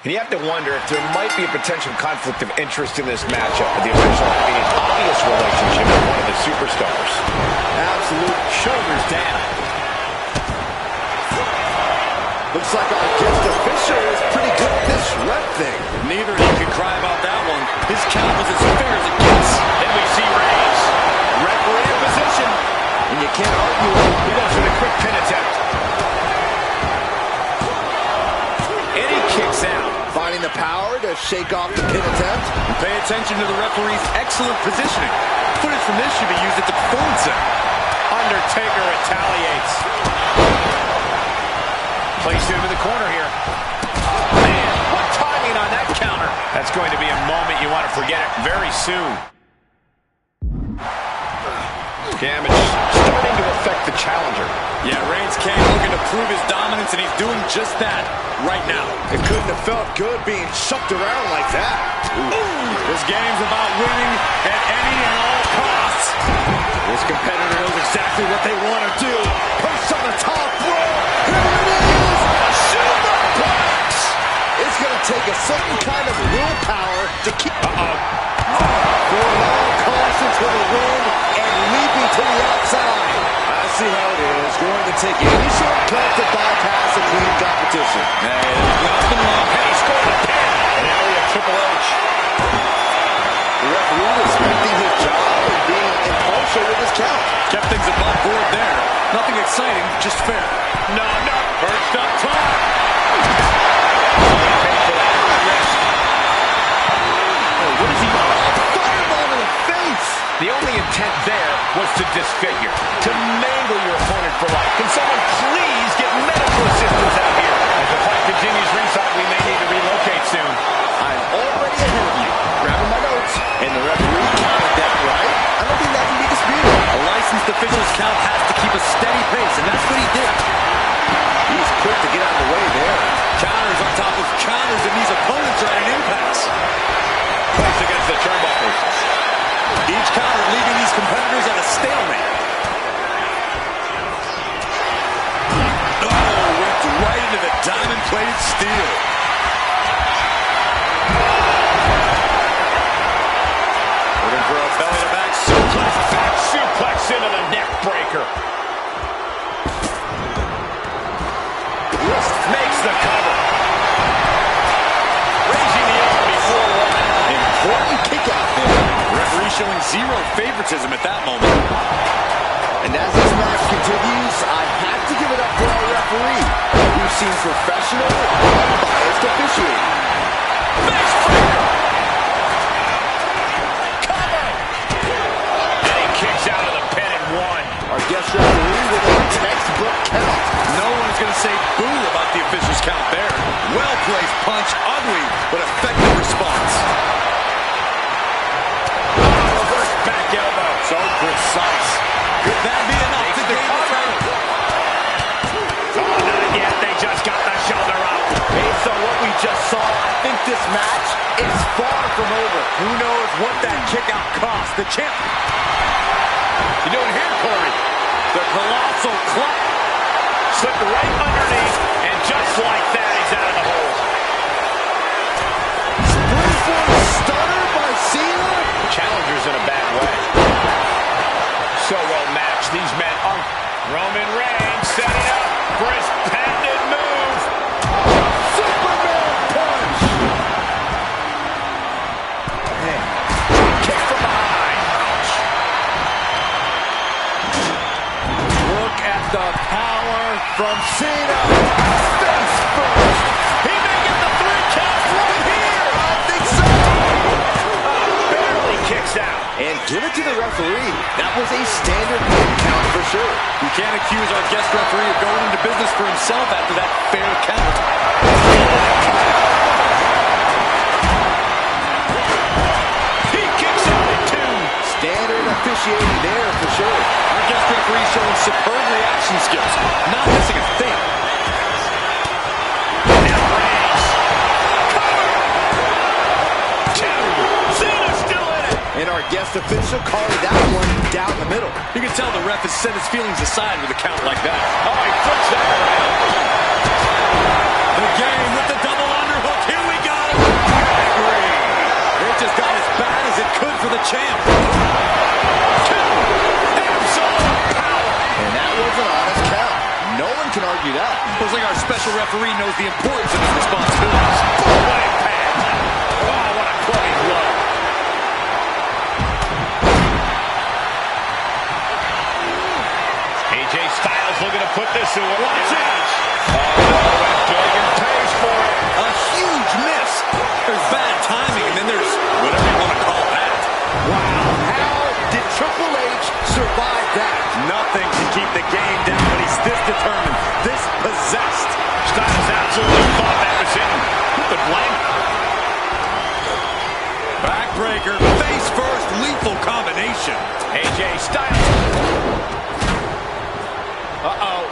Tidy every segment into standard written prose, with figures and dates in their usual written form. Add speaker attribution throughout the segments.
Speaker 1: And you have to wonder if there might be a potential conflict of interest in this matchup, with the official having an obvious relationship with one of the superstars.
Speaker 2: Absolute shoulders down. Looks like our guest official is pretty good at this ref thing.
Speaker 3: Neither of them can cry about that one. His count was as fair as it gets. Then we see Reigns. Referee in position.
Speaker 2: And you can't argue with him.
Speaker 1: He goes for the quick pin attempt.
Speaker 3: And he kicks out.
Speaker 2: Finding the power to shake off the pin attempt.
Speaker 3: Pay attention to the referee's excellent positioning. Footage from this should be used at the Performance Center.
Speaker 1: Undertaker retaliates. Placed him in the corner here.
Speaker 3: Man, what timing on that counter.
Speaker 1: That's going to be a moment you want to forget it very soon. Damage starting to affect the challenger.
Speaker 3: Yeah, Reigns came looking to prove his dominance, and he's doing just that right now.
Speaker 2: It couldn't have felt good being shucked around like that.
Speaker 3: Ooh. This game's about winning at any and all costs. This competitor knows exactly what they want to do.
Speaker 2: Perched on the top rope. Here it is. A superplex. It's going to take a certain kind of willpower to keep... For long caution to the wind and leaping to the outside. I see how it is. Going to take any shortcut to bypass a clean competition.
Speaker 3: Hey, there's nothing wrong. Hey, he scored a pin.
Speaker 1: And now we have Triple H.
Speaker 2: The referee respecting his job and being impartial with his count.
Speaker 3: Kept things above board there. Nothing exciting, just fair.
Speaker 1: No.
Speaker 3: Perched up top.
Speaker 1: What is he doing?
Speaker 2: Fireball to the face.
Speaker 1: The only intent there was to disfigure, to mangle your opponent for life. Can someone please get medical assistance out here? As the fight continues ringside, we may need to relocate soon.
Speaker 2: I'm already ahead of you. Grabbing my notes. And the referee counted that right. I don't think that can be disputed.
Speaker 3: A licensed official's count has to keep a steady pace, and that's what he did.
Speaker 2: He's quick to get out of the way there.
Speaker 3: Counters on top of counters, and these opponents are at an impasse.
Speaker 1: Placed against the turnbuckles.
Speaker 3: Each counter leaving these competitors at a stalemate. Oh, ripped right into the diamond-plated steel. Looking for a belly-to-back suplex.
Speaker 1: Back suplex into the neck breaker. Makes the cover. Raising the arm before one.
Speaker 3: Important zero favoritism at that moment.
Speaker 2: And as this match continues, I have to give it up for our referee, who seems professional, unbiased officiating.
Speaker 1: And he kicks out of the pin and one.
Speaker 2: Our guest referee with a textbook count.
Speaker 3: No one is going to say boo about the official's count there. Well-placed punch, ugly, but effective response.
Speaker 1: Reverse back elbow.
Speaker 3: So precise. Could that be enough to gain the title?
Speaker 1: Oh, not yet. They just got the shoulder up.
Speaker 2: Based on what we just saw, I think this match is far from over.
Speaker 3: Who knows what that kick out cost the champ?
Speaker 1: You doing here, Corey?
Speaker 3: The colossal clutch.
Speaker 1: Slipped right underneath, and just like that, he's out of the hole.
Speaker 2: Springboard stunner by Cena.
Speaker 1: Challenger's in a bad way. So well matched. These men are... Roman Reigns setting up for his patented move.
Speaker 2: Superman punch.
Speaker 1: Hey. Kick from behind. Ouch.
Speaker 2: Look at the power from Cena. Face first.
Speaker 1: He may get the 3 count right here.
Speaker 2: I think so.
Speaker 1: Barely kicks out.
Speaker 2: And give it to the referee. That was a standard pin count for sure.
Speaker 3: You can't accuse our guest referee of going into business for himself after that fair count.
Speaker 1: He kicks out at 2.
Speaker 2: Standard officiating there for sure.
Speaker 3: Our guest referee showing superb reaction skills, not missing a thing.
Speaker 1: Now Reigns. Cover. 2. Cena's still in it.
Speaker 2: And our guest official calling that one down the middle.
Speaker 3: You can tell the ref has set his feelings aside with a count like that.
Speaker 1: Oh, he flips that around.
Speaker 3: The game with the double underhook. Here we go. Pedigree. It just got as bad as it could for the champ.
Speaker 1: 2. Absolute power.
Speaker 2: And that was an honest count. No one can argue that.
Speaker 3: Looks like our special referee knows the importance of his responsibilities.
Speaker 1: What impact. Oh, what a clubbing blow. AJ Styles looking to put this away.
Speaker 3: Watch out.
Speaker 1: Duggan pays for it.
Speaker 3: A huge miss. There's bad timing, and then there's whatever you want to call that.
Speaker 2: Wow, how did Triple H survive that?
Speaker 3: Nothing can keep the game down, but he's this determined, this possessed.
Speaker 1: Styles absolutely thought that was in. Who could blame him?
Speaker 3: Backbreaker, face first, lethal combination.
Speaker 1: AJ Styles. Uh-oh.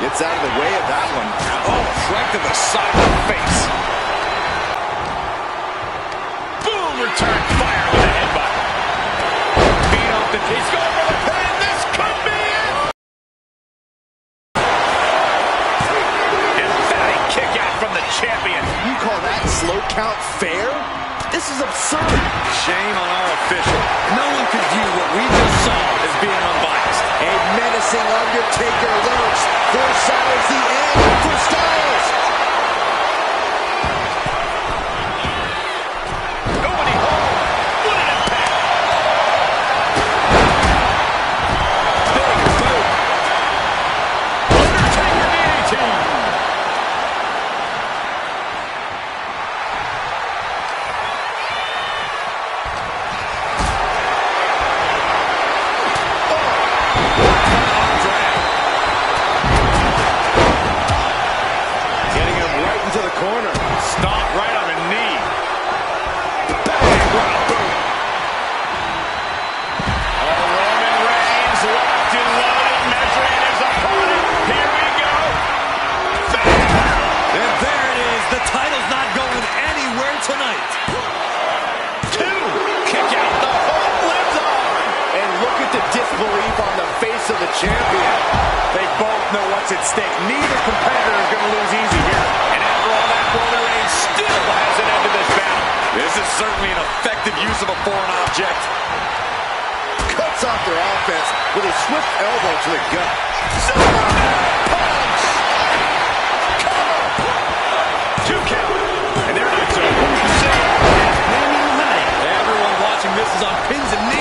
Speaker 2: Gets out of the way of that one.
Speaker 3: Oh, right to the side of the face.
Speaker 1: Boom, return fire with a headbutt. Beat off the... He's going for the pin. This could be it. Emphatic kick out from the champion.
Speaker 2: You call that slow count fair? This is absurd.
Speaker 3: Shame on our official. No one could view what we just saw as being unbiased.
Speaker 2: A menacing Undertaker lurks. Foreshadows the end for Styles.
Speaker 1: Nobody home. What an impact. Big boot. Undertaker guillotine.
Speaker 2: Getting him right into the corner.
Speaker 1: Stomp right on the knee. Bang, what a boot. Oh, Roman Reigns locked and loaded, measuring his opponent. Here we go. Bang.
Speaker 3: And there it is. The title's not going anywhere tonight.
Speaker 1: 2. Kick out. The hook lives on.
Speaker 2: And look at the disbelief on the face of the champion.
Speaker 3: They both know what's at stake. Neither competitor is going to lose easy here.
Speaker 1: And after all that, Roman Reigns still hasn't ended this battle.
Speaker 3: This is certainly an effective use of a foreign object.
Speaker 2: Cuts off their offense with a swift elbow to the gut.
Speaker 1: Superman punch. Cover. 2 count. And they're not so. Everyone watching this is on pins and needles.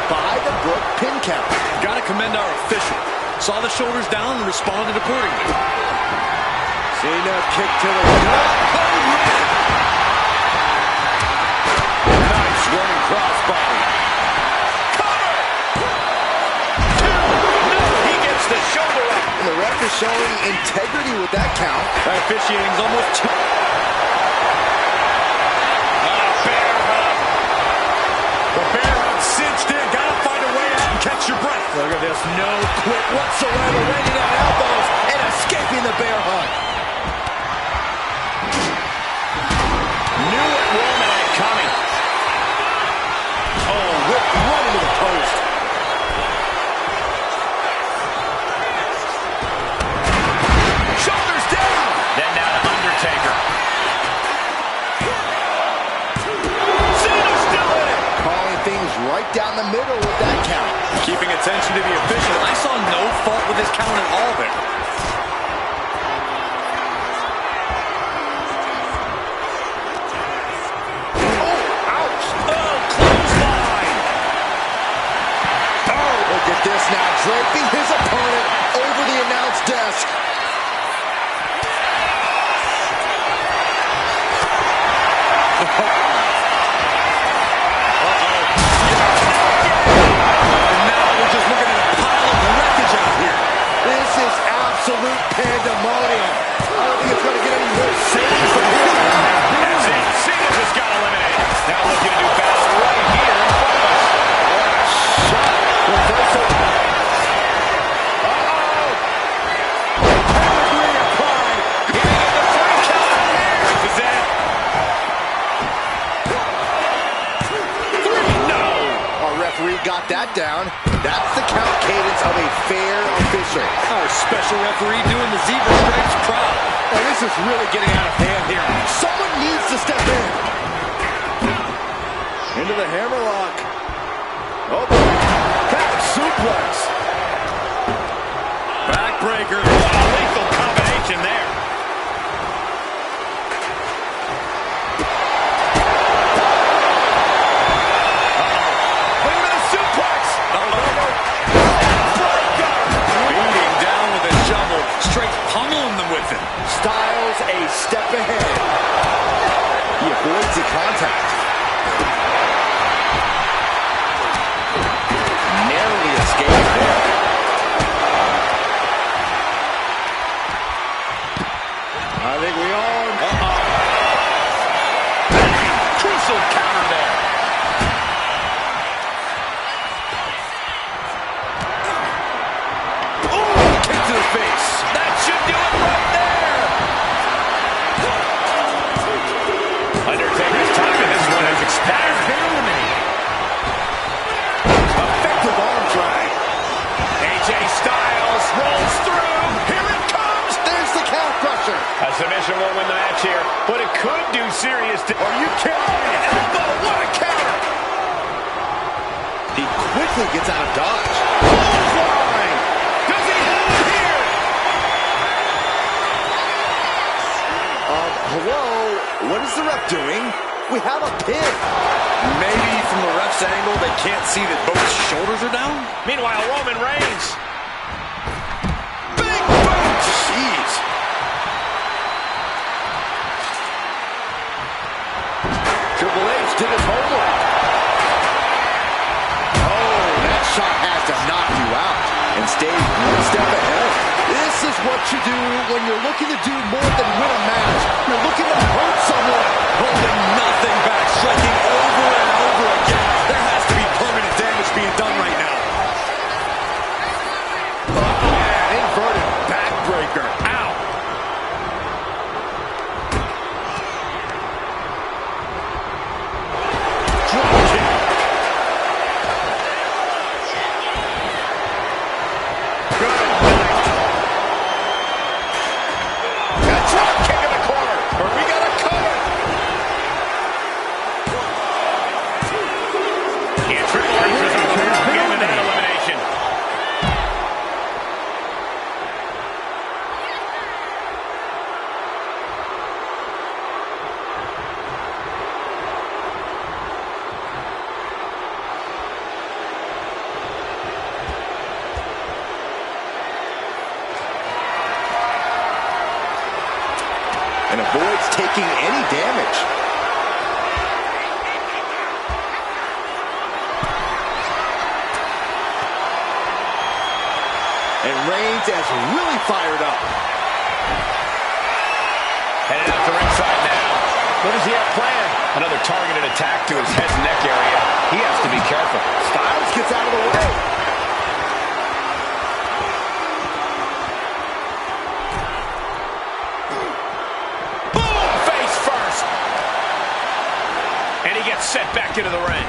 Speaker 2: by the Brook pin count.
Speaker 3: Got to commend our official. Saw the shoulders down and responded accordingly.
Speaker 2: Cena kick to the gut.
Speaker 3: Nice running crossbody.
Speaker 1: Cover! 2. No, he gets the shoulder up.
Speaker 2: And the ref is showing integrity with that count.
Speaker 3: That officiating's almost too...
Speaker 1: Bear hug.
Speaker 3: The bear hug cinched in. Got to find a way out and catch your breath.
Speaker 2: Look at this, no quit whatsoever, raining down elbows and escaping the bear hug.
Speaker 1: Knew it, Roman had coming.
Speaker 2: Oh, whip right into the post.
Speaker 1: Shoulders down. Then now to Undertaker. Cena's still in it.
Speaker 2: Calling things right down the middle with that count.
Speaker 3: Keeping attention to the official. I saw no fault with his count at all there.
Speaker 2: Look at this now, draping his opponent over the announce desk.
Speaker 3: And now we're just looking at a pile of wreckage out here.
Speaker 2: This is absolute pandemonium. I don't think it's going to get any more serious than this.
Speaker 1: That's it. Cena just got eliminated. Now looking to do battle right here in front of us.
Speaker 2: Shot. Reversal. Uh-oh. Pedigree applied.
Speaker 1: Getting in the 3 count out here. This is it. 3. No.
Speaker 2: Our referee got that down. That's the count cadence of a fair official.
Speaker 3: Our special referee doing the zebra stripes proud.
Speaker 2: And this is really getting out of hand here. Someone needs to step in. Into the hammerlock. Oh, boy. Cat suplex.
Speaker 3: Backbreaker.
Speaker 1: Lethal combination there. Look at the suplex.
Speaker 3: Beating down with a shovel. Straight pummeling them with it.
Speaker 2: Styles a step ahead. He avoids the contact. Narrowly escapes there. I think we own.
Speaker 1: Crucial counter there. Ooh, kick to the face. That should do it right there. Undertaker's time in this one has expired.
Speaker 2: Effective arm drag.
Speaker 1: AJ Styles rolls through. Here it comes.
Speaker 2: There's the calf crusher.
Speaker 1: A submission won't win the match here, but it could do serious damage. Are you kidding me? Elbow, what a counter.
Speaker 2: He quickly gets out of dodge.
Speaker 1: Clothesline. Does he have it here?
Speaker 2: Hello? What is the ref doing? We have a pin.
Speaker 3: Maybe from the ref's angle, they can't see that both shoulders are down?
Speaker 1: Meanwhile, Roman Reigns.
Speaker 2: Big boot. Jeez. Triple H did his homework. Oh, that shot has to knock you out and stay one step ahead. This is what you do when you're looking to do more than win a match. You're looking to hurt someone.
Speaker 3: Holding nothing back, striking over and over again. There has to be permanent damage being done right now.
Speaker 2: Inverted backbreaker.
Speaker 3: Ow!
Speaker 2: Drop kick.
Speaker 1: Good night. A drop kick in the corner. We got a cover.
Speaker 2: has really fired up.
Speaker 1: Headed out to ringside now. What does he have planned? Another targeted attack to his head and neck area. He has to be careful.
Speaker 2: Styles gets out of the way.
Speaker 1: Boom! Face first. And he gets set back into the ring.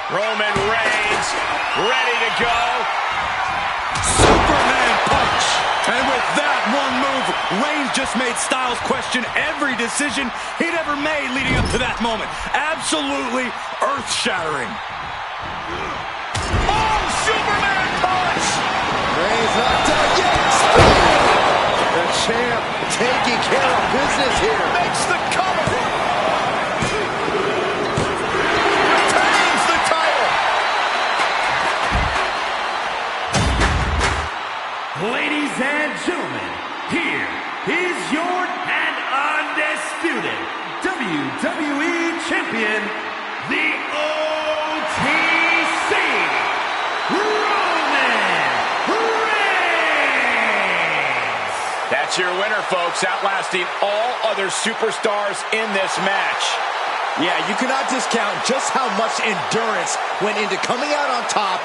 Speaker 1: Roman Reigns ready to go.
Speaker 3: Superman punch. And with that one move, Reigns just made Styles question every decision he'd ever made leading up to that moment. Absolutely earth-shattering.
Speaker 1: Oh, Superman punch!
Speaker 2: Reigns not done yet. The champ taking care of business here.
Speaker 1: Makes the cover. Retains the title.
Speaker 4: Ladies and gentlemen, here is your and undisputed WWE Champion, the OTC, Roman Reigns!
Speaker 1: That's your winner, folks, outlasting all other superstars in this match.
Speaker 2: Yeah, you cannot discount just how much endurance went into coming out on top.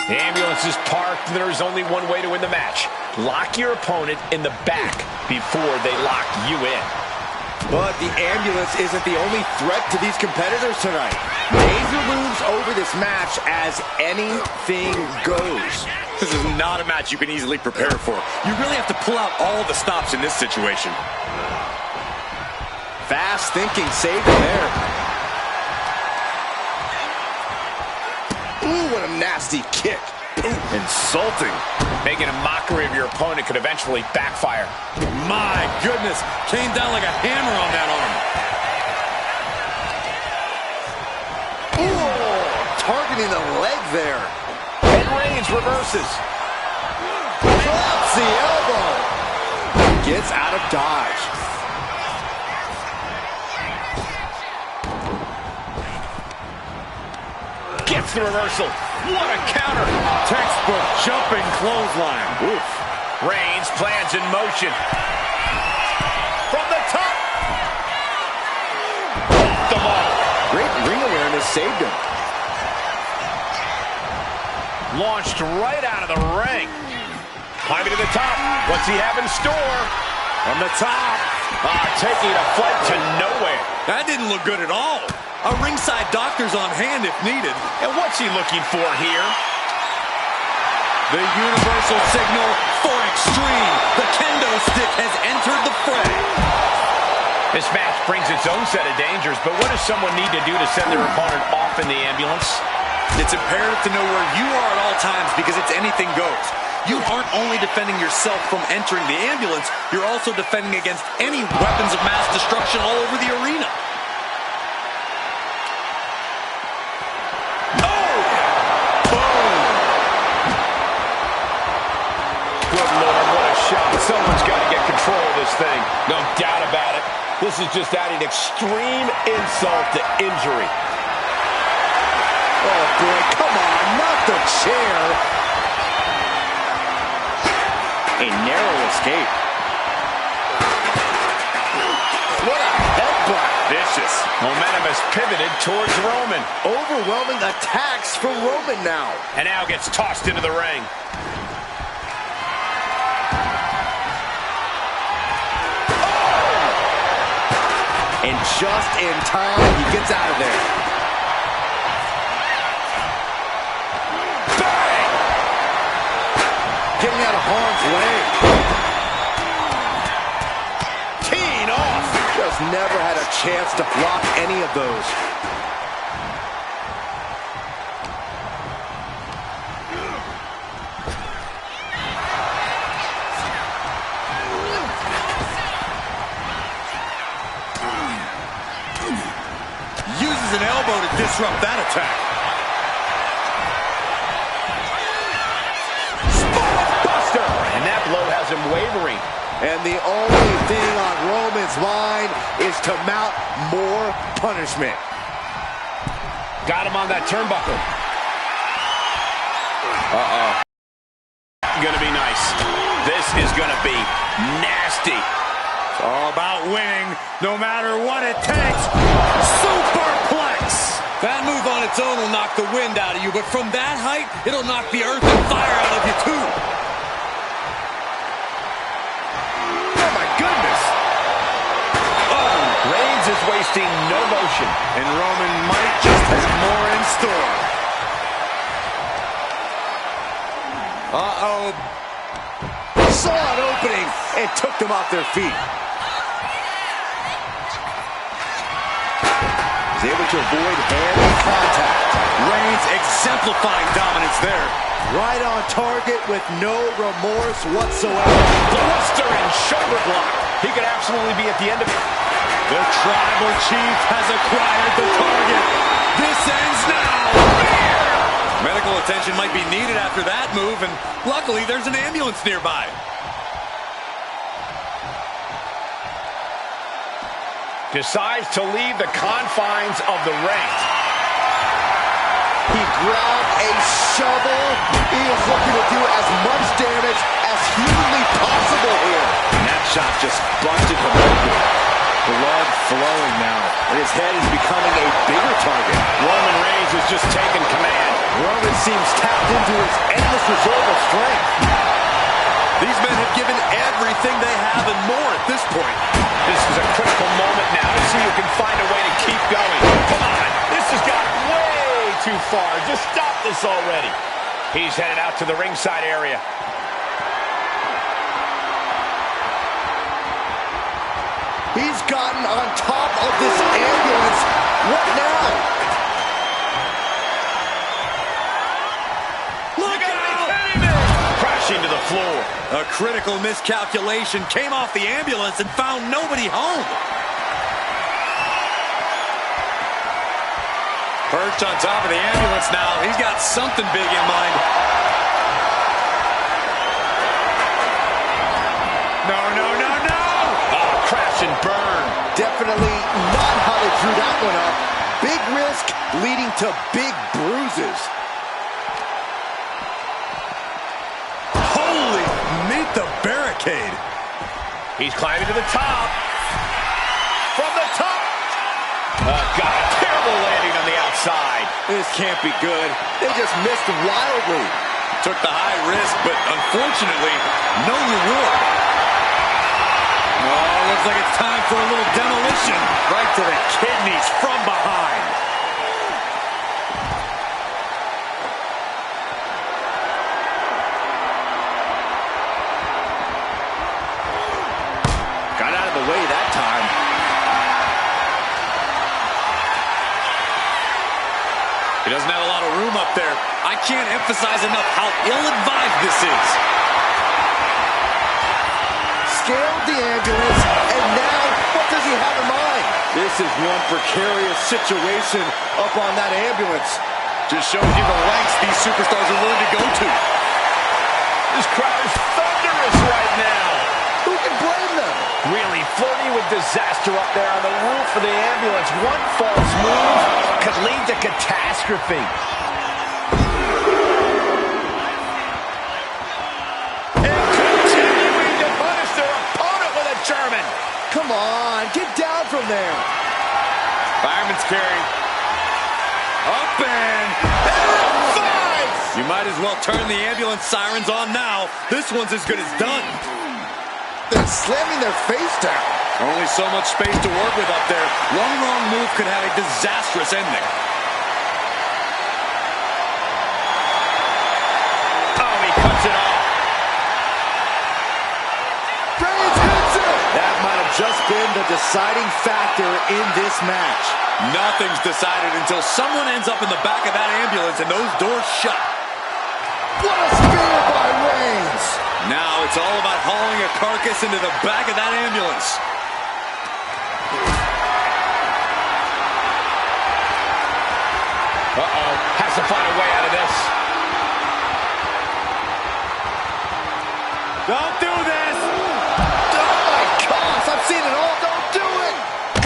Speaker 1: The ambulance is parked, and there is only one way to win the match. Lock your opponent in the back before they lock you in.
Speaker 2: But the ambulance isn't the only threat to these competitors tonight. Razor looms over this match as anything goes.
Speaker 3: This is not a match you can easily prepare for. You really have to pull out all the stops in this situation.
Speaker 2: Fast thinking saved him there. Ooh, what a nasty kick.
Speaker 1: Insulting. Making a mockery of your opponent could eventually backfire.
Speaker 3: My goodness, came down like a hammer on that arm.
Speaker 2: Ooh, targeting the leg there.
Speaker 1: And Reigns reverses.
Speaker 2: Drops the elbow. Gets out of dodge.
Speaker 1: Gets the reversal. What a counter.
Speaker 3: Textbook jumping clothesline.
Speaker 1: Oof. Reigns plans in motion. From the top. Off the mark.
Speaker 2: Great ring awareness saved him.
Speaker 1: Launched right out of the ring. Climbing to the top. What's he have in store?
Speaker 3: On the top.
Speaker 1: Taking a flight to nowhere.
Speaker 3: That didn't look good at all. A ringside doctor's on hand if needed.
Speaker 1: And what's he looking for here?
Speaker 3: The universal signal for extreme. The kendo stick has entered the fray.
Speaker 1: This match brings its own set of dangers, but what does someone need to do to send their opponent off in the ambulance?
Speaker 3: It's imperative to know where you are at all times because it's anything goes. You aren't only defending yourself from entering the ambulance, you're also defending against any weapons of mass destruction all over the arena.
Speaker 1: Someone's got to get control of this thing. No doubt about it. This is just adding extreme insult to injury.
Speaker 2: Oh, boy, come on, not the chair. A narrow escape. What a headbutt.
Speaker 1: Vicious. Momentum has pivoted towards Roman.
Speaker 2: Overwhelming attacks from Roman now.
Speaker 1: And now gets tossed into the ring.
Speaker 2: And just in time, he gets out of there.
Speaker 3: Bang!
Speaker 2: Getting out of harm's way.
Speaker 3: Teeing off.
Speaker 2: Just never had a chance to block any of those.
Speaker 3: Uses an elbow to disrupt that attack.
Speaker 1: Buster, and that blow has him wavering.
Speaker 2: And the only thing on Roman's mind is to mount more punishment.
Speaker 1: Got him on that turnbuckle. Gonna be nice. This is gonna be nasty.
Speaker 3: It's all about winning, no matter what it takes. Superplex! That move on its own will knock the wind out of you, but from that height, it'll knock the earth and fire out of you, too.
Speaker 2: Oh, my goodness.
Speaker 1: Reigns is wasting no motion.
Speaker 3: And Roman might just have more in store. Uh-oh.
Speaker 2: Saw an opening and took them off their feet. He's able to avoid hand contact.
Speaker 3: Reigns exemplifying dominance there.
Speaker 2: Right on target with no remorse whatsoever.
Speaker 1: Buster and shoulder block. He could absolutely be at the end of it.
Speaker 3: The Tribal Chief has acquired the target. This ends now. Medical attention might be needed after that move, and luckily there's an ambulance nearby.
Speaker 1: Decides to leave the confines of the ring.
Speaker 2: He grabbed a shovel. He is looking to do as much damage as humanly possible here.
Speaker 1: And that shot just busted him open.
Speaker 2: Blood flowing now. And his head is becoming a bigger target.
Speaker 1: Roman Reigns is just taking command.
Speaker 2: Roman seems tapped into his endless reserve of strength.
Speaker 3: These men have given everything they have and more at this point.
Speaker 1: This is a critical moment now to see who can find a way to keep going. Come on, this has got way too far. Just stop this already. He's headed out to the ringside area.
Speaker 2: He's gotten on top of this ambulance. What now?
Speaker 3: Look out!
Speaker 1: Crashing to the floor.
Speaker 3: A critical miscalculation came off the ambulance and found nobody home. Perched on top of the ambulance now. He's got something big in mind. No, no, no, no!
Speaker 1: Oh, crash and burn.
Speaker 2: Definitely not how they drew that one up. Big risk leading to big bruises.
Speaker 3: Holy, meet the barricade.
Speaker 1: He's climbing to the top. From the top. Got a terrible landing on the outside.
Speaker 2: This can't be good. They just missed wildly.
Speaker 3: Took the high risk, but unfortunately, no reward. Oh, looks like it's time for a little demolition. Right to the kidneys from behind.
Speaker 2: Got out of the way that time.
Speaker 3: He doesn't have a lot of room up there. I can't emphasize enough how ill-advised this is.
Speaker 2: Scaled the ambulance, and now what does he have in mind? This is one precarious situation up on that ambulance.
Speaker 3: Just shows you the lengths these superstars are willing to go to.
Speaker 1: This crowd is thunderous right now.
Speaker 2: Who can blame them?
Speaker 1: Really flirting with disaster up there on the roof of the ambulance. One false move could lead to catastrophe. And continuing to punish their opponent with a German.
Speaker 2: Come on, get down from there.
Speaker 3: Fireman's carry. Up and five! You might as well turn the ambulance sirens on now. This one's as good as done.
Speaker 2: They're slamming their face down.
Speaker 3: Only so much space to work with up there. One wrong move could have a disastrous ending.
Speaker 1: Oh, he cuts it off.
Speaker 2: Reigns hits it! That might have just been the deciding factor in this match.
Speaker 3: Nothing's decided until someone ends up in the back of that ambulance and those doors shut.
Speaker 2: What a spear by Reigns!
Speaker 3: Now it's all about hauling a carcass into the back of that ambulance.
Speaker 1: Uh-oh, has to find a way out of this.
Speaker 3: Don't do this!
Speaker 2: Oh my gosh, I've seen it all, don't do it!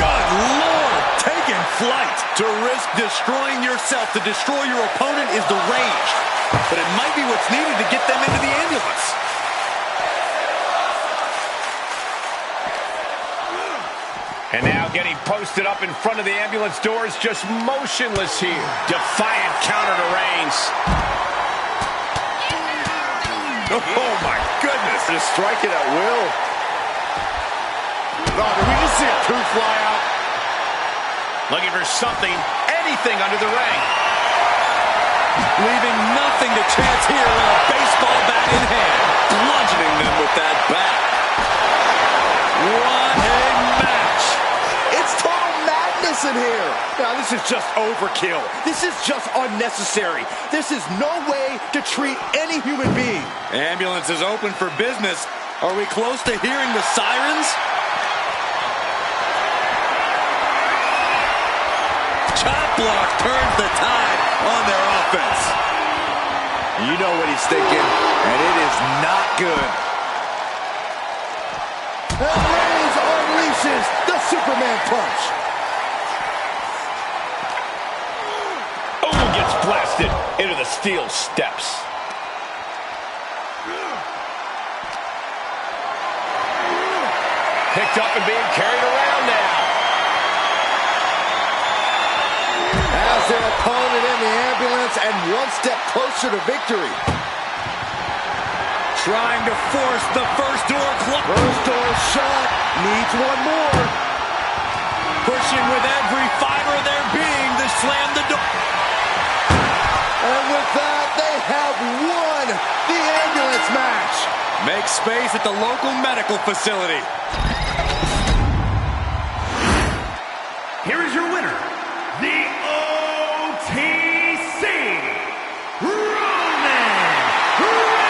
Speaker 3: Good Lord! Taking flight! To risk destroying yourself to destroy your opponent is deranged. But it might be what's needed to get them into the ambulance.
Speaker 1: And now getting posted up in front of the ambulance doors, just motionless here. Defiant counter to Reigns.
Speaker 3: Oh my goodness!
Speaker 2: Just strike it at will. Oh, did we just see a tooth fly out?
Speaker 1: Looking for something, anything under the ring.
Speaker 3: Leaving nothing to chance here with a baseball bat in hand. Bludgeoning them with that bat. What a match!
Speaker 2: It's total madness in here. Now, this is just overkill. This is just unnecessary. This is no way to treat any human being.
Speaker 3: Ambulance is open for business. Are we close to hearing the sirens? Chop block turns the tide on their offense.
Speaker 2: You know what he's thinking, and it is not good. And Reigns unleashes the Superman punch.
Speaker 1: Oh, gets blasted into the steel steps. Picked up and being carried around now.
Speaker 2: As their opponent in the ambulance and one step closer to victory.
Speaker 3: Trying to force the first door closed.
Speaker 2: First door shut. Needs one more.
Speaker 3: Pushing with every fiber of their being to slam the door.
Speaker 2: And with that, they have won the ambulance match.
Speaker 3: Make space at the local medical facility.
Speaker 4: Here is your winner, the OTC Roman Reigns.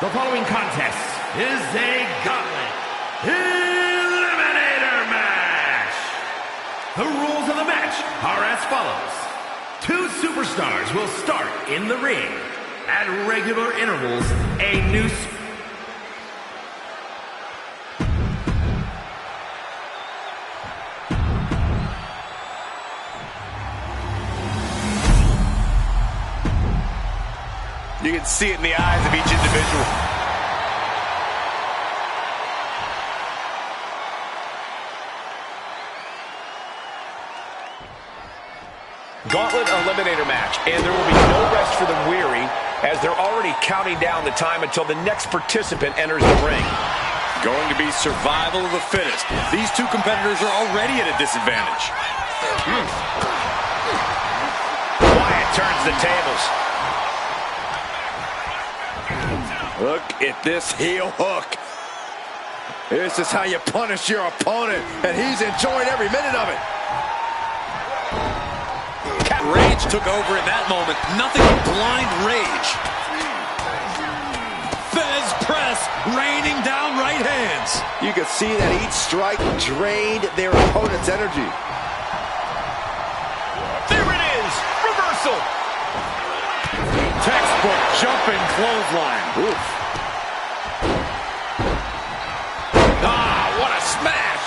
Speaker 4: The following contest is a gauntlet eliminator match. The rules of the match are as follows. 2 superstars will start in the ring. At regular intervals, a new...
Speaker 3: You can see it in the eyes of each individual.
Speaker 1: Gauntlet eliminator match, and there will be no rest for the weary as they're already counting down the time until the next participant enters the ring.
Speaker 3: Going to be survival of the fittest. These 2 competitors are already at a disadvantage.
Speaker 1: Wyatt turns the tables.
Speaker 2: Look at this heel hook. This is how you punish your opponent, and he's enjoying every minute of it.
Speaker 3: Rage took over in that moment. Nothing but blind rage. Fez press, raining down right hands.
Speaker 2: You can see that each strike drained their opponent's energy.
Speaker 1: There it is! Reversal!
Speaker 3: Textbook jumping clothesline.
Speaker 2: Oof.
Speaker 1: Ah, what a smash!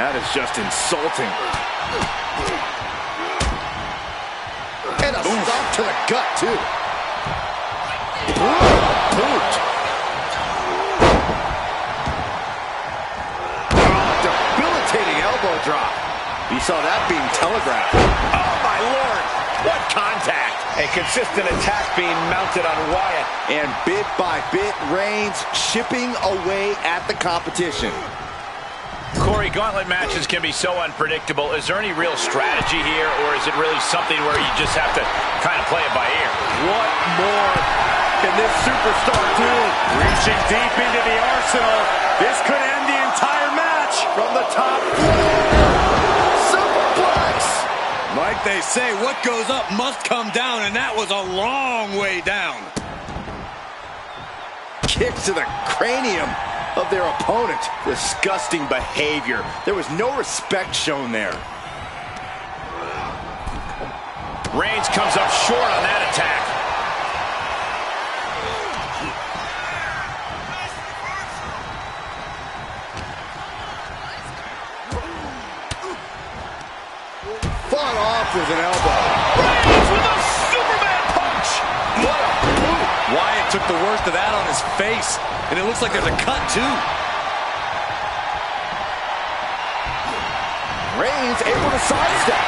Speaker 2: That is just insulting. And a stomp to the gut, too. Boot. Debilitating elbow drop. You saw that being telegraphed.
Speaker 1: Oh, my Lord! What contact! A consistent attack being mounted on Wyatt.
Speaker 2: And bit by bit, Reigns chipping away at the competition.
Speaker 1: Corey, gauntlet matches can be so unpredictable. Is there any real strategy here, or is it really something where you just have to kind of play it by ear?
Speaker 2: What more can this superstar do?
Speaker 3: Reaching deep into the arsenal. This could end the entire match.
Speaker 2: From the top floor, superplex.
Speaker 3: Like they say, what goes up must come down, and that was a long way down.
Speaker 2: Kicks to the cranium of their opponent. Disgusting behavior. There was no respect shown there.
Speaker 1: Reigns comes up short on that attack.
Speaker 2: Fought off with an elbow.
Speaker 1: Reigns with a Superman punch!
Speaker 2: What a move.
Speaker 3: Wyatt took the worst of that on his face, and it looks like there's a cut, too.
Speaker 2: Reigns able to sidestep.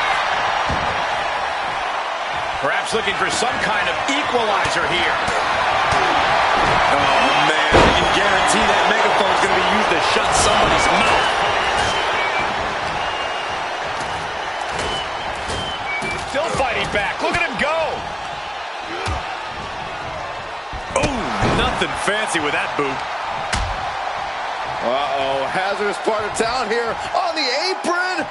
Speaker 1: Perhaps looking for some kind of equalizer here.
Speaker 3: Oh, man, I can guarantee that megaphone's going to be used to shut somebody's mouth.
Speaker 1: Still fighting back. Look at him go.
Speaker 3: Oh, nothing fancy with that boot.
Speaker 2: Uh-oh, hazardous part of town here on the apron.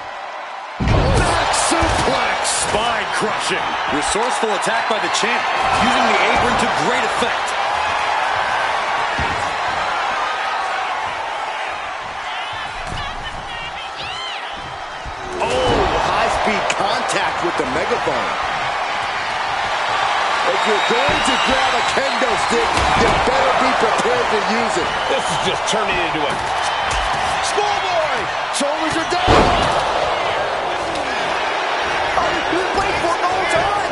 Speaker 2: Back suplex.
Speaker 3: Spine crushing. Resourceful attack by the champ, using the apron to great effect.
Speaker 2: Oh, high-speed contact with the megaphone. If you're going to grab a kendo stick, you better be prepared to use it.
Speaker 1: This is just turning into a
Speaker 2: Schoolboy! Shoulders are down! Oh, he's been waiting for it the whole time!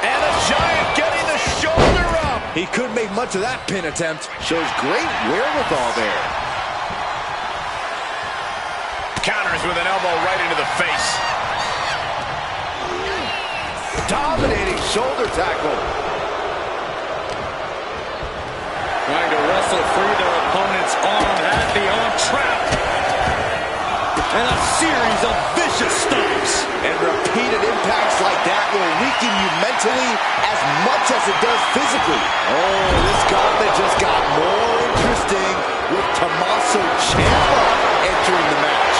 Speaker 1: And a giant getting the shoulder up.
Speaker 2: He couldn't make much of that pin attempt. Shows great wherewithal there.
Speaker 1: Counters with an elbow right into the face.
Speaker 2: Dominating shoulder tackle.
Speaker 3: Trying to wrestle free their opponent's arm at the arm trap. And a series of vicious stomps.
Speaker 2: And repeated impacts like that will weaken you mentally as much as it does physically. Oh, this gauntlet just got more interesting with Tommaso Ciampa entering the match.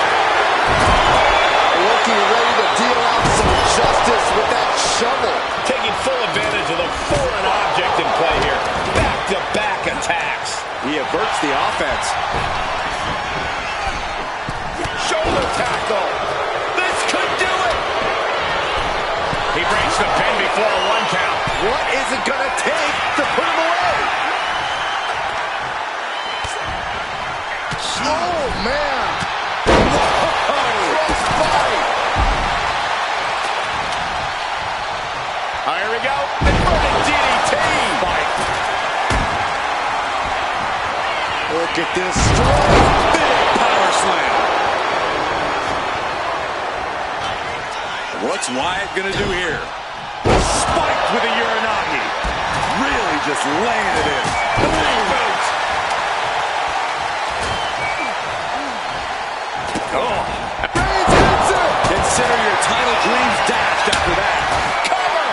Speaker 2: Looking ready to deal out some justice with that shovel.
Speaker 1: Taking full advantage of the foreign object in play here. Back
Speaker 2: the offense.
Speaker 1: Shoulder tackle. This could do it. He breaks the pin before a 1 count.
Speaker 2: What is it going to take to put him away? Oh, man. Whoa. Crossbody.
Speaker 1: Here we go. Inverted DDT. Fight.
Speaker 2: Look at this strike.
Speaker 3: Big power slam. What's Wyatt gonna do here? Spiked with a Uranagi. Really just laying it in. Boot. Oh.
Speaker 2: Reigns hits it.
Speaker 3: Consider your title dreams dashed after that.
Speaker 1: Cover.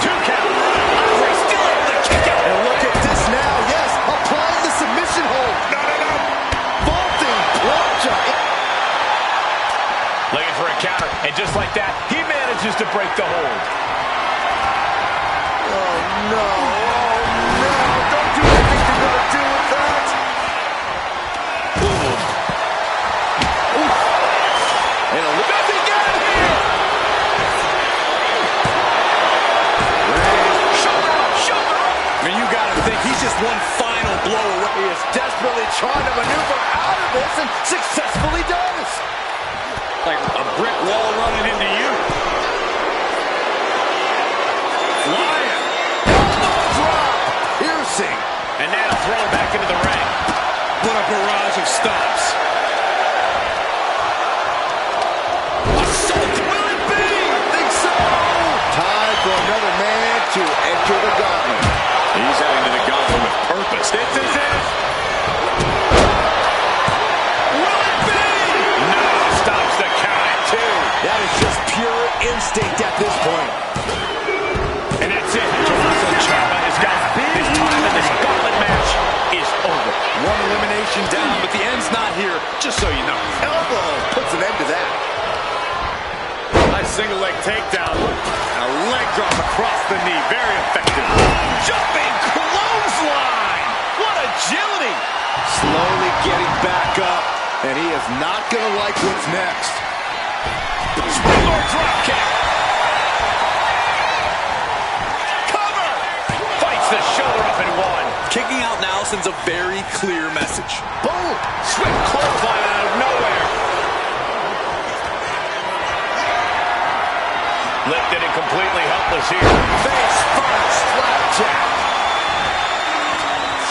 Speaker 1: 2 count. Andre still able to kick out.
Speaker 2: And look at this now. Yes, applying the submission hold.
Speaker 1: No.
Speaker 2: Vaulting plunge.
Speaker 1: Looking for a counter. And just like that, he manages to break the hold.
Speaker 2: Oh, no. Oh, no. Don't do anything you're going to do with that. And a look.
Speaker 1: Does he get it here? Shoulder up.
Speaker 3: I mean, you gotta think he's just one final blow away.
Speaker 2: He is desperately trying to maneuver out of this and successfully does.
Speaker 3: Like a brick wall running into you. Lion.
Speaker 2: Elbow drop. Piercing.
Speaker 1: And now throw him back into the ring.
Speaker 3: What a barrage of stomps.
Speaker 1: Assault. Will it be?
Speaker 2: I think so. Time for another man to enter the gauntlet.
Speaker 3: He's heading to the gauntlet with purpose.
Speaker 1: This is it. Will it be? No, stops the count at 2.
Speaker 2: That is just pure instinct at this point.
Speaker 1: And that's it. Tommaso Ciampa is gone. His time in this gauntlet match is over.
Speaker 3: One elimination down, but the end's not here, just so you know.
Speaker 2: Elbow puts an end to that.
Speaker 3: Nice single leg takedown. And a leg drop across the knee. Very effective.
Speaker 1: Jumping clothesline. What agility.
Speaker 2: Slowly getting back up, and he is not going to like what's next.
Speaker 1: Springboard drop kick. Cover. Fights the shoulder up in 1.
Speaker 3: Kicking out now sends a very clear message.
Speaker 2: Boom!
Speaker 1: Swift clothesline out of nowhere. Lifted and completely helpless here.
Speaker 2: Face first, slapjack.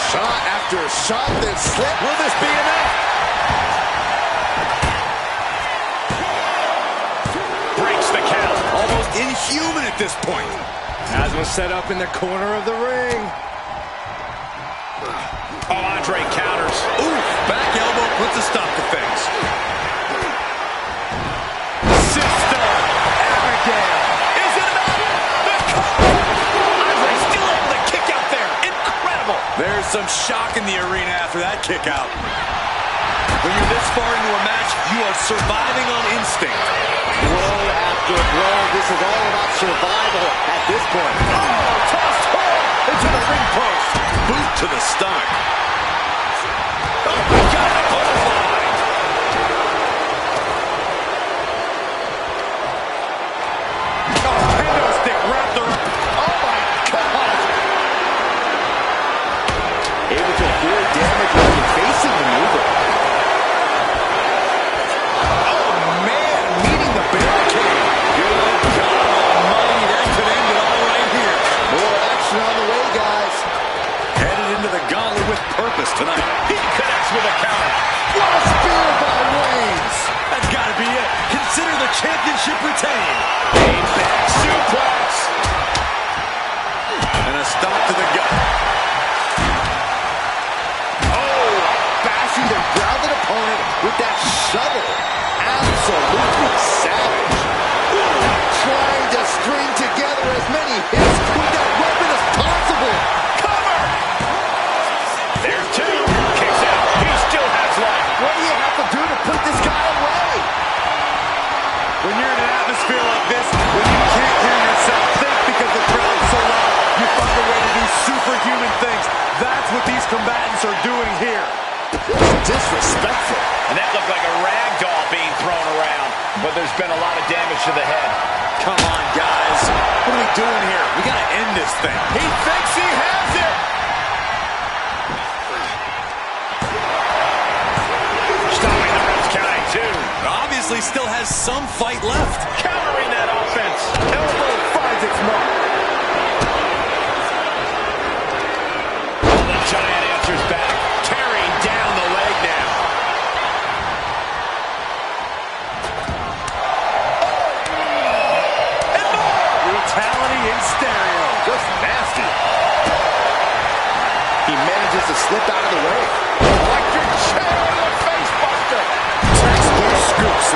Speaker 2: Shot after shot, then slip.
Speaker 1: Will this be enough? Breaks the count.
Speaker 3: Almost inhuman at this point.
Speaker 2: As was set up in the corner of the ring.
Speaker 1: Oh, Andre counters.
Speaker 3: Ooh, back elbow puts a stop to things.
Speaker 1: Sister Abigail. Is it enough? The cover. Andre still able to kick out there. Incredible.
Speaker 3: There's some shock in the arena after that kick out. When you're this far into a match, you are surviving on instinct.
Speaker 2: Blow after blow. This is all about survival at this point.
Speaker 1: Oh, tossed hard into the ring post.
Speaker 3: Boot to the stomach.
Speaker 1: Oh, my God, a butterfly.
Speaker 3: Oh, kendo stick wrapped around.
Speaker 2: Oh my God! Able to avoid damage with the facing maneuver. Oh man, meeting the barricade.
Speaker 3: Good God almighty, that could end it all right here.
Speaker 2: More action on the way, guys.
Speaker 3: Headed into the gauntlet with purpose tonight.
Speaker 1: He connects with a counter.
Speaker 2: What a spear by Reigns!
Speaker 3: That's got to be it. Consider the championship retained.
Speaker 1: Back suplex.
Speaker 3: And a stop to the gut.
Speaker 2: Oh, bashing the grounded opponent with that shovel. Absolutely savage. Trying to string together as many hits with that weapon as possible.
Speaker 1: Cover. There's 2. Kicks out. He still has life.
Speaker 2: What do you have to do to put this guy away?
Speaker 3: When you're in an atmosphere like this, when you can't hear yourself
Speaker 1: been a lot of damage to the head.
Speaker 3: Come on, guys. What are we doing here? We got to end this thing.
Speaker 1: He thinks he has it. Stopping the ref's counting, too.
Speaker 3: Obviously still has some fight left.
Speaker 1: Countering that offense.
Speaker 2: Elbow finds its mark.
Speaker 1: Oh, the Giant answers back, tearing down the leg now. And more.
Speaker 3: Brutality in stereo.
Speaker 2: Just nasty. He manages to slip out of the way.
Speaker 1: Electric chair to the face buster.
Speaker 2: Textbook scoops.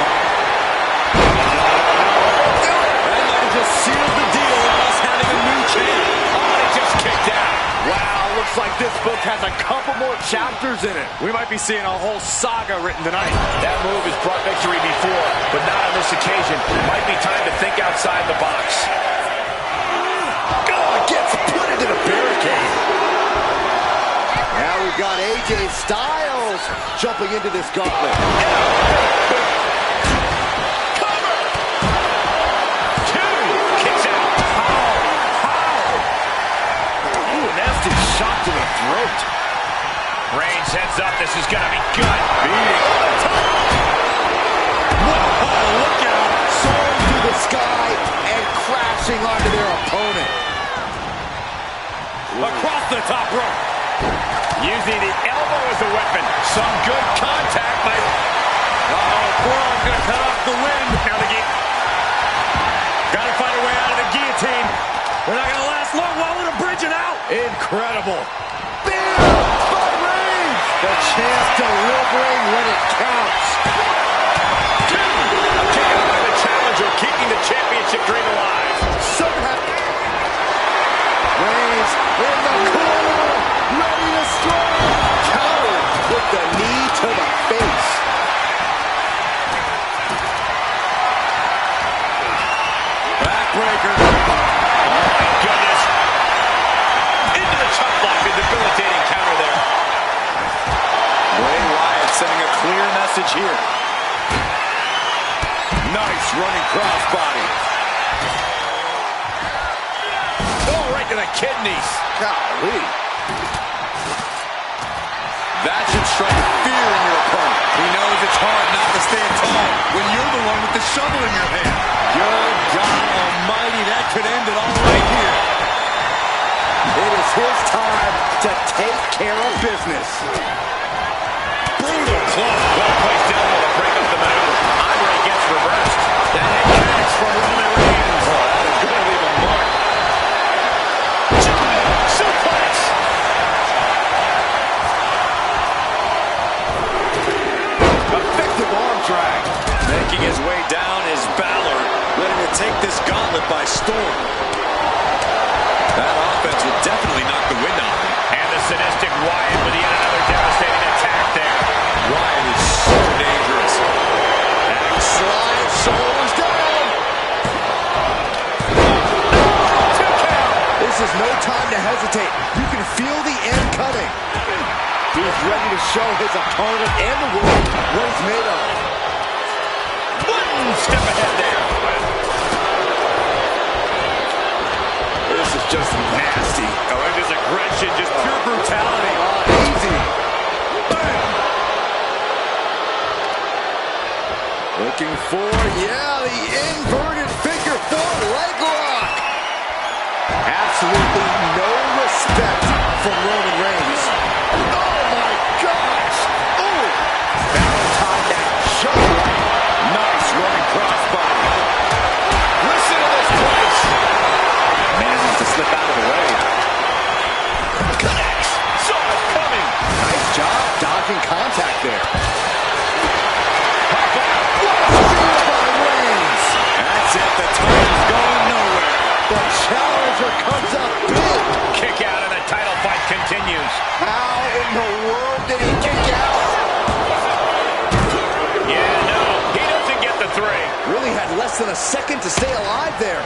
Speaker 3: That might have just sealed the deal on us having a new champ.
Speaker 1: Oh, he just kicked out.
Speaker 2: Wow, looks like this book has a couple more chapters in it.
Speaker 3: We might be seeing a whole saga written tonight.
Speaker 1: That move has brought victory before, but not on this occasion. Might be time to think outside the box.
Speaker 2: Oh, gets put into the barricade. Now we've got AJ Styles jumping into this gauntlet.
Speaker 1: Cover! Two! Kicks out.
Speaker 2: Ooh, nasty shot to the throat.
Speaker 1: Reigns heads up. This is going to be good.
Speaker 2: Beating.
Speaker 3: Whoa, look out.
Speaker 2: Soaring through the sky and crashing onto their opponent.
Speaker 3: Across the top rope.
Speaker 1: Using the elbow as a weapon. Some good contact by...
Speaker 3: Uh-oh, Braun gonna cut off the wind.
Speaker 1: Now the
Speaker 3: Gotta find a way out of the guillotine. They're not gonna last long. Why would have bridging out?
Speaker 2: Incredible. Bam! By Reigns! The chance delivering when it counts.
Speaker 1: kick out by the challenger, keeping the championship dream alive.
Speaker 2: Somehow. Reigns in the corner, ready to strike. Countered with the knee to the face.
Speaker 3: Backbreaker.
Speaker 1: Oh my goodness. Into the chop block, a debilitating counter there.
Speaker 3: Bray Wyatt sending a clear message here.
Speaker 2: Nice running crossbody.
Speaker 1: Oh, right to the kidneys.
Speaker 2: Golly.
Speaker 3: That should strike fear in your opponent. He knows it's hard not to stand tall when you're the one with the shovel in your hand.
Speaker 2: Good God Almighty, that could end it all right here. It is his time to take care of business.
Speaker 1: Brutal club. Well-placed elbow to break up the maneuver. Andre gets reversed. That head kicks from Roman Reigns. Oh, that is going to leave a mark. Jumping suplex.
Speaker 2: Effective arm drag.
Speaker 3: Making his way down is Balor, ready to take this gauntlet by storm. That offense will definitely knock the wind out of him.
Speaker 1: And the sadistic Wyatt with yet another devastating attack there.
Speaker 3: Wyatt is so dangerous.
Speaker 2: Slide shoulders down. This is no time to hesitate. You can feel the end coming. He's ready to show his opponent and the world what he's made of.
Speaker 1: One step ahead there.
Speaker 2: This is just nasty.
Speaker 1: Oh, look at this aggression, just pure brutality.
Speaker 2: Easy. Bam. Looking for, the inverted figure four leg lock. Absolutely no respect from Roman Reigns. Oh my gosh. Oh. Valentine down. Shot. Nice running crossbody.
Speaker 1: Listen to this place.
Speaker 2: Manages to slip out of the way.
Speaker 1: Connects. Saw it coming.
Speaker 2: Nice job dodging contact there.
Speaker 3: That's it. The title's going nowhere.
Speaker 2: The challenger comes up big.
Speaker 1: Kick out and the title fight continues.
Speaker 2: How in the world did he kick out?
Speaker 1: Yeah, no, he doesn't get the three.
Speaker 2: Really had less than a second to stay alive there.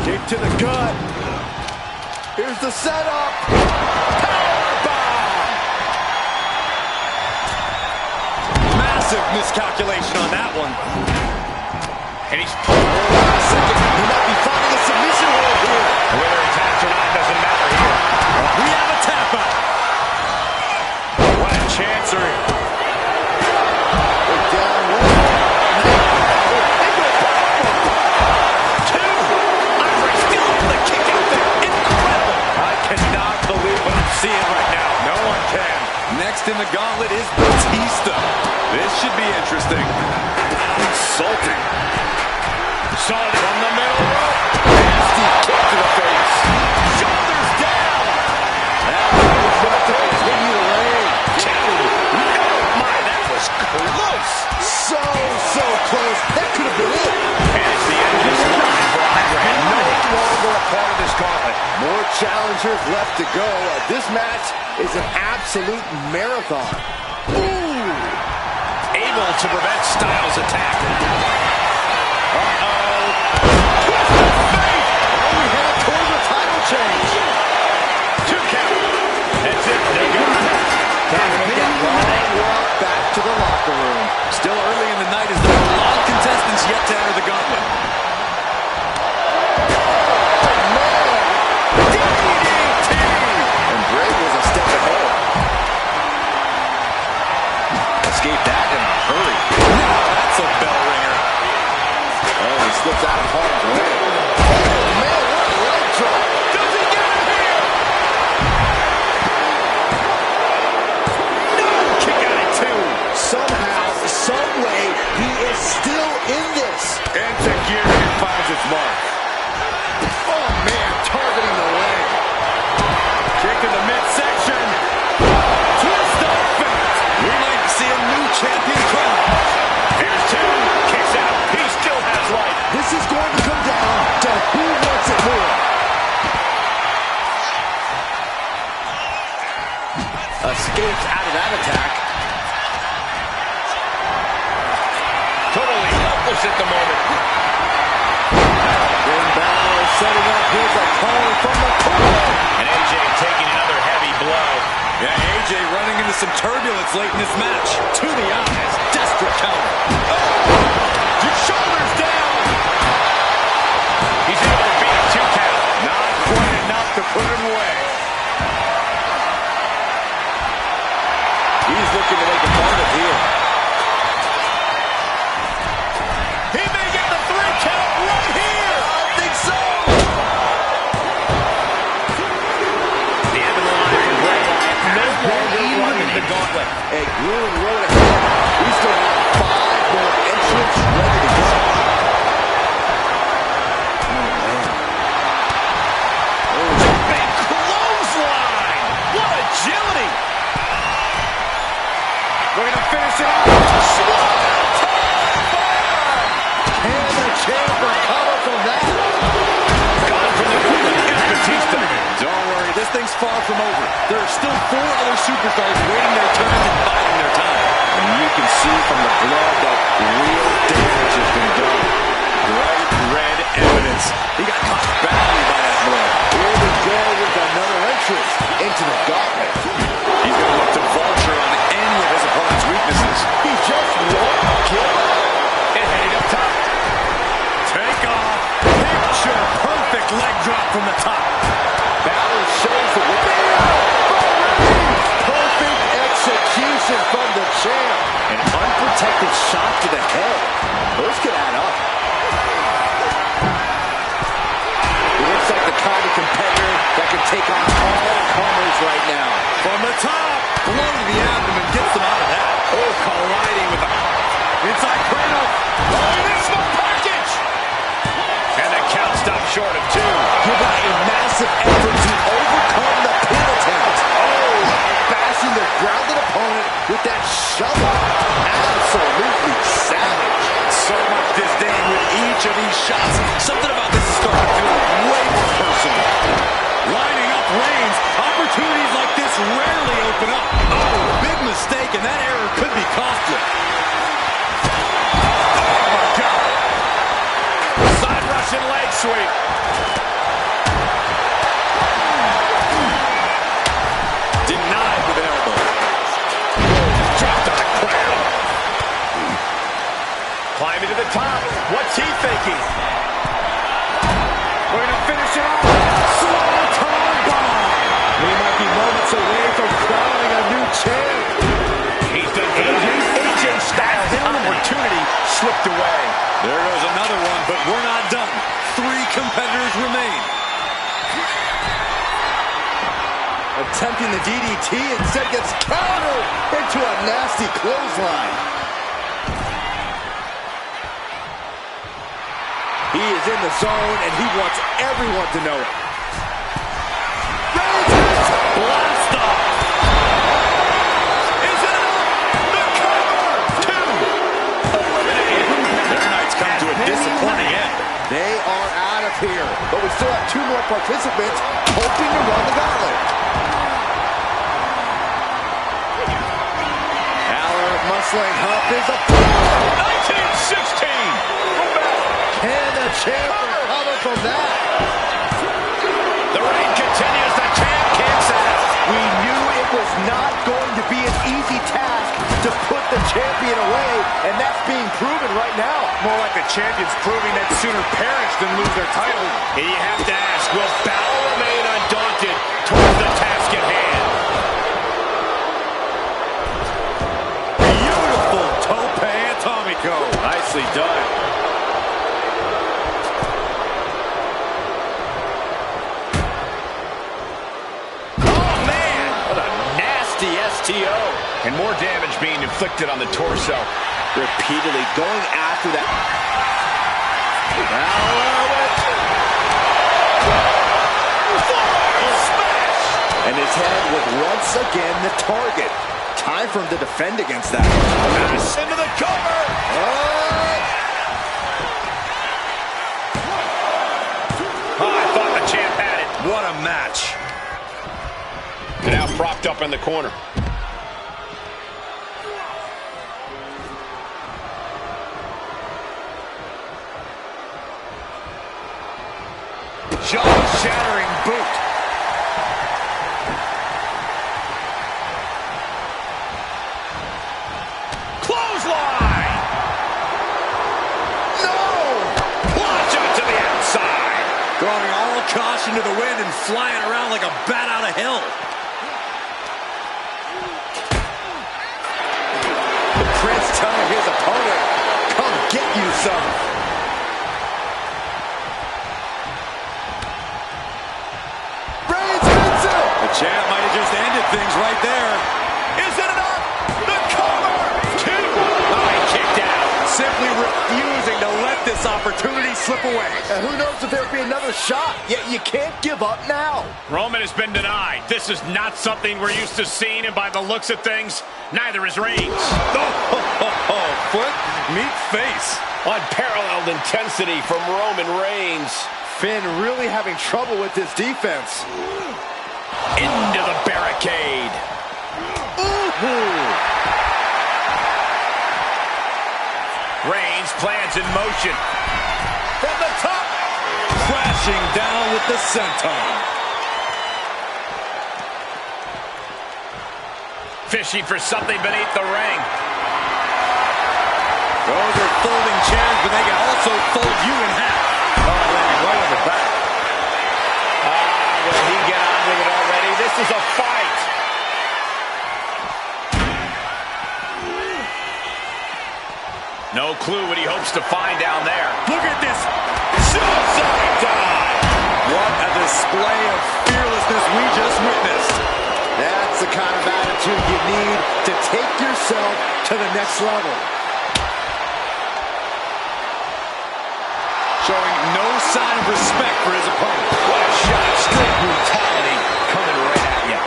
Speaker 2: Kick to the gut. Here's the setup. Powerbomb.
Speaker 3: Massive miscalculation on that one.
Speaker 1: And he's pulling.
Speaker 2: Second, he might be finding a submission hold here.
Speaker 1: Whether he taps or not doesn't matter here.
Speaker 3: We have a tap out.
Speaker 1: What a chancery.
Speaker 2: They're down one.
Speaker 1: Two. Andre still able to kick out there. Incredible. I cannot believe what I'm seeing right now. No one can.
Speaker 3: Next in the gauntlet is Batista. This should be interesting. Insulting.
Speaker 1: Saw it from the middle rope. Nasty kick to the face. Shoulders down.
Speaker 2: That was not to continue the reign.
Speaker 1: Oh my, that was close.
Speaker 2: So close. That could have been it.
Speaker 1: And it's the end of this line for Andre. No longer a part of this gauntlet.
Speaker 2: More challengers left to go. This match is an absolute marathon. Ooh.
Speaker 1: Able to prevent Styles' attack.
Speaker 2: We head towards a title change.
Speaker 1: 2 count. That's it. They're good.
Speaker 2: Time to get long walk back to the locker room.
Speaker 3: Still early in the night as there are a lot of contestants yet to enter the gauntlet.
Speaker 2: And Bray was a step ahead.
Speaker 3: Escaped that in a hurry. Now that's a bell ringer.
Speaker 2: Oh, he slipped out of harm's way. Oh, man, what a leg drop.
Speaker 1: Does he get it here? No! Kick out at 2.
Speaker 2: Somehow, some way, he is still in this.
Speaker 1: And Tajiri finds its mark.
Speaker 2: Oh, man, targeting the leg.
Speaker 1: Kick in the midsection.
Speaker 3: Twist up fate. We might see a new champion crowned.
Speaker 1: Here's 2. Kicks out. He still has life.
Speaker 2: This is going to come down to who wants it more. Escapes out of that attack.
Speaker 1: Totally helpless at the moment.
Speaker 2: Finn Balor setting up his opponent from the corner.
Speaker 1: And AJ taking another heavy blow.
Speaker 3: Yeah, AJ running into some turbulence late in this match. To the eyes, desperate counter.
Speaker 1: Your shoulders down. He's able to beat a 2 count. Not quite enough to put him away.
Speaker 2: He's looking to make a target here.
Speaker 1: He may get the 3 count right here.
Speaker 2: I think so.
Speaker 1: The end of the line is Bray Wyatt. No longer running the gauntlet.
Speaker 2: A grueling road ahead. We still have 5 more entrants ready to go.
Speaker 1: Big clothesline. What agility. We're going to finish it off.
Speaker 2: Can the champ recover from that?
Speaker 1: Gone from the corner. Here's Batista.
Speaker 3: Don't worry, this thing's far from over. There are still 4 other superstars waiting their turn and biding their time.
Speaker 2: And you can see from the blood that real damage has been done.
Speaker 3: Bright red evidence. He got caught badly by that blow.
Speaker 2: Here we go with another entrance into the gauntlet.
Speaker 3: He's going to look to vulture on any of his opponent's weaknesses.
Speaker 2: He just won't give up.
Speaker 1: And heading up top.
Speaker 3: Take off. Picture perfect leg drop from the top.
Speaker 2: Balor shows the way. Perfect execution from the champ. An unprotected shot to the head. Those could add up. He looks like the kind of competitor that can take on all comers right now.
Speaker 3: From the top. Blow to the abdomen gets them out of that.
Speaker 1: Oh, colliding with the
Speaker 3: Inside cradle.
Speaker 1: Oh, he missed the package. And the count stopped short of 2.
Speaker 2: Give out a massive effort to overcome the pin attempt. Oh, bashing the grounded opponent with that shovel. Absolutely savage.
Speaker 3: So much disdain with each of these shots. Something about this is starting to feel way more personal. Lining up Reigns. Opportunities like this rarely open up. Oh, big mistake, and that error could be costly.
Speaker 1: Oh, my God. Side Russian leg sweep.
Speaker 2: Combination Swanton bomb. We might be moments away from crowning a new champ.
Speaker 1: He's done good. AJ Styles' opportunity slipped away.
Speaker 3: There goes another one, but we're not done. 3 competitors remain.
Speaker 2: Attempting the DDT, instead gets countered into a nasty clothesline. He is in the zone, and he wants everyone to know it.
Speaker 3: Blast off.
Speaker 1: Is it enough? The cover! 2. Eliminated.
Speaker 3: Their night's come to a disappointing end.
Speaker 2: They are out of here, but we still have 2 more participants hoping to run the gauntlet. Balor muscling Hump is a
Speaker 1: 1916.
Speaker 2: Can the champ recover from that?
Speaker 1: The reign continues. The champ kicks out.
Speaker 2: We knew it was not going to be an easy task to put the champion away, and that's being proven right now.
Speaker 1: More like the champions proving that sooner perish than lose their title. And you have to ask, will Balor remain undaunted towards the task at hand?
Speaker 3: Beautiful tope atomico.
Speaker 2: Nicely done.
Speaker 1: Oh, man! What a nasty STO. And more damage being inflicted on the torso.
Speaker 2: Repeatedly going after that. And his head was once again the target. Time for him to defend against that.
Speaker 1: Pass into the cover. Oh, I thought the champ had it.
Speaker 3: What a match.
Speaker 1: Now propped up in the corner. Jaw-shattering boot. Clothesline!
Speaker 2: No!
Speaker 1: Launch out to the outside.
Speaker 3: Throwing all caution to the wind and flying around like a bat out of hell.
Speaker 2: The Prince telling his opponent, come get you some.
Speaker 3: The champ might have just ended things right there.
Speaker 1: Is it enough? The cover! 2. Oh, he kicked out.
Speaker 3: Simply refusing to let this opportunity slip away.
Speaker 2: And who knows if there'll be another shot, yet you can't give up now.
Speaker 1: Roman has been denied. This is not something we're used to seeing, and by the looks of things, neither is Reigns.
Speaker 3: Foot meet face.
Speaker 1: Unparalleled intensity from Roman Reigns.
Speaker 2: Finn really having trouble with this defense.
Speaker 1: Into the barricade. Reigns plans in motion. From the top.
Speaker 3: Crashing down with the senton.
Speaker 1: Fishing for something beneath the ring.
Speaker 3: Those are folding chairs, but they can also fold you in half.
Speaker 2: Oh, landing right on the back.
Speaker 1: Will he get on with it already? This is a fight. No clue what he hopes to find down there.
Speaker 3: Look at this.
Speaker 1: Suicide dive.
Speaker 3: What a display of fearlessness we just witnessed.
Speaker 2: That's the kind of attitude you need to take yourself to the next level.
Speaker 3: Showing no sign of respect for his opponent.
Speaker 1: What a shot. Straight brutality coming right at you.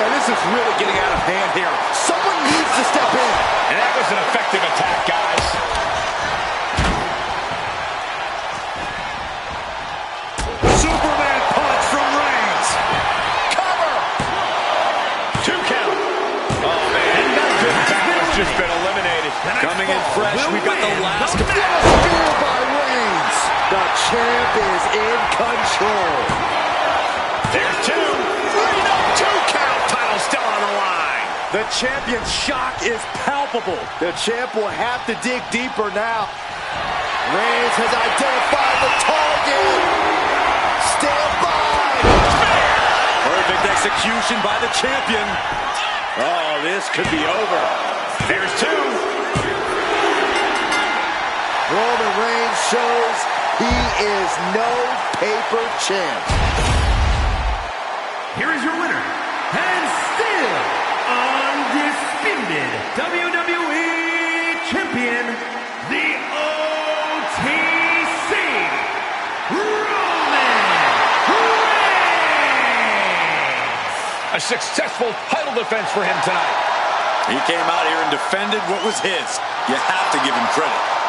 Speaker 2: And this is really getting out of hand here. Someone needs to step in.
Speaker 1: And that was an effective attack, guys.
Speaker 3: Superman punch from Reigns.
Speaker 1: Cover. 2 count. Oh, man. And that good battle's just been eliminated.
Speaker 3: Coming in fresh, we got the last.
Speaker 2: Spear by Reigns. The champ is in control.
Speaker 1: There's 2. 3, no, 2 count. Title still on the line.
Speaker 3: The champion's shock is palpable.
Speaker 2: The champ will have to dig deeper now. Reigns has identified the target. Stand by.
Speaker 3: Perfect execution by the champion. Oh, this could be over.
Speaker 1: There's two.
Speaker 2: Roman Reigns shows he is no paper champ.
Speaker 4: Here is your winner, and still undisputed WWE Champion, the OTC, Roman Reigns!
Speaker 1: A successful title defense for him tonight.
Speaker 3: He came out here and defended what was his. You have to give him credit.